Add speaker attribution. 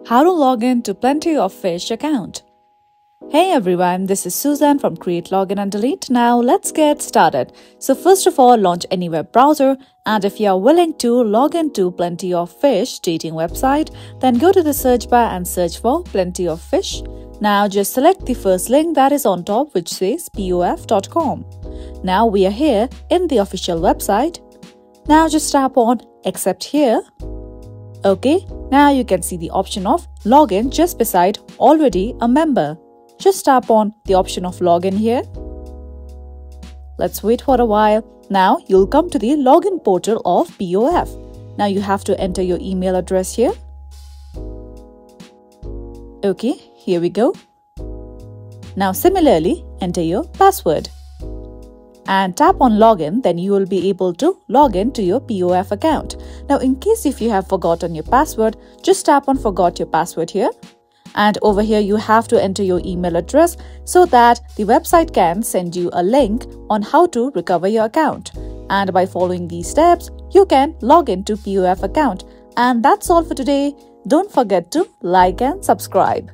Speaker 1: How to log in to Plenty of Fish account. Hey everyone, this is Susan from Create, Login and Delete. Now let's get started. So first of all, launch any web browser, and if you are willing to log into Plenty of Fish dating website, then go to the search bar and search for Plenty of Fish. Now just select the first link that is on top, which says pof.com. Now we are here in the official website. Now just tap on Accept here. Okay, now you can see the option of Login just beside Already a Member. Just tap on the option of Login here. Let's wait for a while. Now you'll come to the login portal of POF. Now you have to enter your email address here. Okay, here we go. Now similarly, enter your password. And tap on login, then you will be able to log in to your POF account. Now in case if you have forgotten your password, just tap on forgot your password here. And over here you have to enter your email address so that the website can send you a link on how to recover your account. And by following these steps, you can log into POF account. And that's all for today. Don't forget to like and subscribe.